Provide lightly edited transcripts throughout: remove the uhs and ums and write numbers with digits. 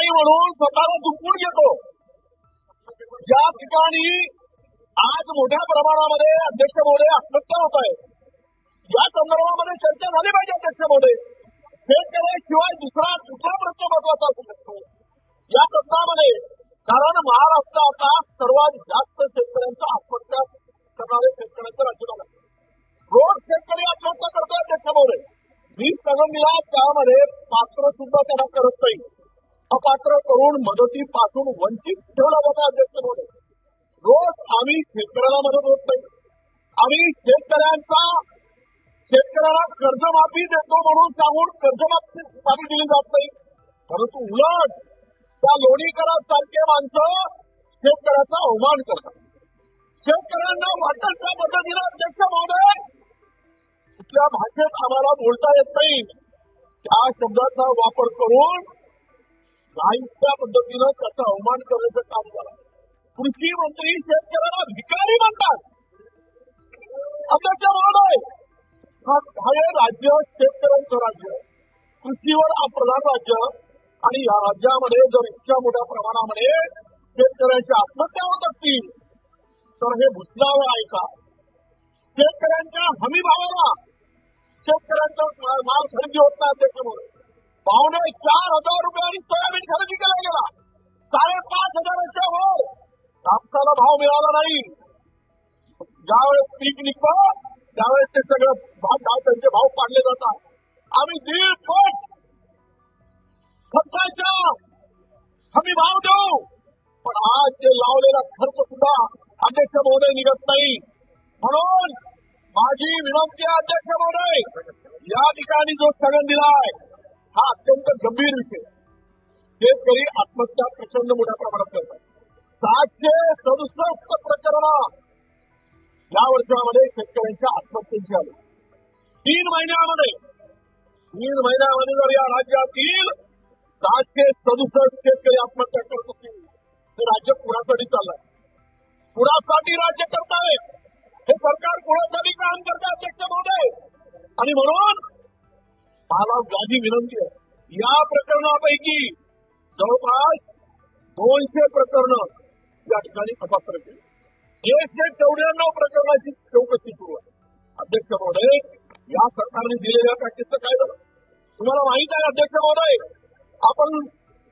नाही म्हणून स्वतःला दुखवून घेतो. ज्या ठिकाणी आज मोठ्या प्रमाणामध्ये अध्यक्ष महोदय आत्महत्या होत आहे, या संदर्भामध्ये चर्चा झाली पाहिजे. अध्यक्ष महोदय, शेतकऱ्याशिवाय दुसरा कुठला प्रश्न महत्वाचा असू शकतो या सत्रामध्ये? कारण महाराष्ट्र आता सर्वात जास्त शेतकऱ्यांचा आत्महत्या करणारे शेतकऱ्यांचं राज्य झालं. रोज शेतकरी आत्महत्या करतोय. अध्यक्ष महोदय, वीज संगमला त्यामध्ये पात्र सुद्धा त्यांना करत नाही. अपात्र करून मदतीपासून वंचित ठेवला जातो. अध्यक्ष महोदय, रोज आम्ही शेतकऱ्याला मदत होत नाही. आम्ही शेतकऱ्याला कर्जमाफी देतो म्हणून सांगून कर्जमाफी दिली जात नाही, परंतु उलट त्या लोणीकरांसारखे माणसं शेतकऱ्याचा अवमान करतात. शेतकऱ्यांना वाटत त्या पद्धतीनं अध्यक्ष महोदय कुठल्या भाषेत आम्हाला बोलता येत नाही, त्या शब्दाचा वापर करून नाही त्या पद्धतीनं त्याचा अवमान करण्याचं काम झालं. कृषी मंत्री शेतकऱ्याला भिकारी म्हणतात. अध्यक्ष महोदय, हे राज्य शेतकऱ्यांचं राज्य, कृषीवर प्रधान राज्य, आणि या राज्यामध्ये जर इतक्या मोठ्या प्रमाणामध्ये शेतकऱ्यांच्या आत्महत्या होत असतील तर हे भुसणावं आहे का? शेतकऱ्यांच्या हमी भावाला शेतकऱ्यांचा माल खरेदी होत नाही. अध्यक्ष महोदय, 4,500 रुपयांनी सोयाबीन खरेदी केला गेला, 5,500च्या वर कापसाला भाव मिळाला नाही. ज्यावेळेस पीक निघतं त्यावेळेस ते सगळं त्यांचे भाव पाडले जातात. आम्ही 1.5 पट खर्चाच्या हमी भाव देऊ, पण आज जे लावलेला खर्च सुद्धा अध्यक्ष महोदय निघत नाही. म्हणून माझी विनंती आहे अध्यक्ष महोदय, या ठिकाणी जो स्थगन दिलाय हा अत्यंत गंभीर विषय. शेतकरी आत्महत्या प्रचंड मोठ्या प्रमाणात करतात. 767 प्रकरणं या वर्षामध्ये शेतकऱ्यांच्या आत्महत्येची आली. 3 महिन्यामध्ये जर या राज्यातील 767 शेतकरी आत्महत्या करत असतील तर राज्य कुणासाठी चाललंय? कुणासाठी राज्य करताय? हे सरकार कुणासाठी काम करते अध्यक्ष महोदय? आणि म्हणून मला माझी विनंती आहे, या प्रकरणापैकी जवळपास 200 प्रकरणं या ठिकाणी तपासणी केली. 194 प्रकरणाची चौकशी सुरू आहे. अध्यक्ष महोदय, या सरकारने दिलेल्या पॅकेजचं काय झालं तुम्हाला माहित आहे? अध्यक्ष महोदय, आपण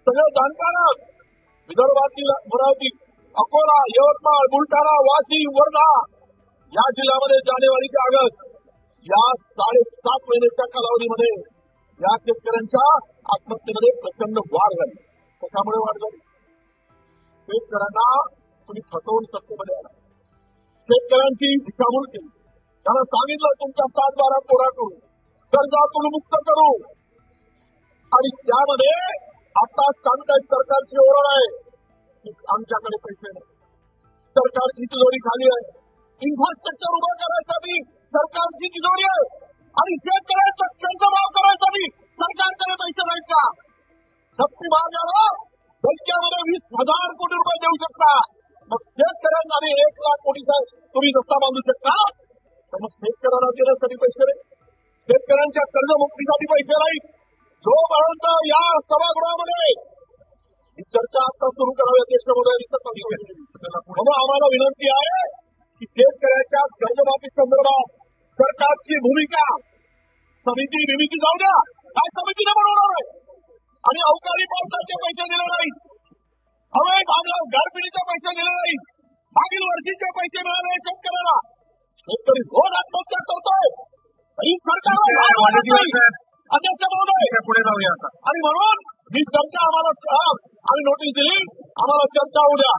सगळं जाणकार आहात. विदर्भातील अमरावती, अकोला, यवतमाळ, बुलढाणा, वाशिम, वर्धा या जिल्ह्यामध्ये जानेवारी ते ऑगस्ट या 7.5 महिन्याच्या कालावधीमध्ये या शेतकऱ्यांच्या आत्महत्येमध्ये प्रचंड वाढ झाली. कशामुळे वाढ झाली? शेतकऱ्यांना तुम्ही फसवून सत्तेमध्ये आला, शेतकऱ्यांची दिशाभूल केली, त्यांना सांगितलं तुमच्या 7-12 कोरा करू, कर्जातून मुक्त करू, आणि त्यामध्ये आता सांगतायत सरकारची ओरड आहे की आमच्याकडे पैसे नाही. सरकारची तिजोरी खाली आहे. इन्फ्रास्ट्रक्चर उभं करायसाठी सरकारची तिजोरी आहे आणि शेतकऱ्यांचा कर्जमाफ करायसाठी सरकारकडे पैसे नाहीत का? शक्ती मार्गाला बँकेमध्ये 20,000 कोटी रुपये देऊ शकता, मग शेतकऱ्यांना 1 लाख कोटीचा तुम्ही रस्ता बांधू शकता, तर मग शेतकऱ्याला देण्यासाठी पैसे नाही, शेतकऱ्यांच्या कर्जमुक्तीसाठी पैसे नाही. जोपर्यंत या सभागृहामध्ये ही चर्चा आता सुरू करावी अध्यक्ष महोदय, म्हणून आम्हाला विनंती आहे की शेतकऱ्याच्या कर्जमाफी संदर्भात सरकारची भूमिका समिती जाऊ द्या, काय समितीने बनवणार आहे? आणि अवकाळी पावसाचे पैसे दिले नाही, हवे गारपिटीचे पैसे दिले नाही, मागील वर्षीचे पैसे मिळाले शेतकऱ्याला, शेतकरी रोज आत्महत्या करतोय, ही सरकार अध्यक्ष महोदय पुढे जाऊया. आणि म्हणून ही चर्चा आम्हाला आम्ही नोटीस दिली, आम्हाला चर्चा होऊ द्या.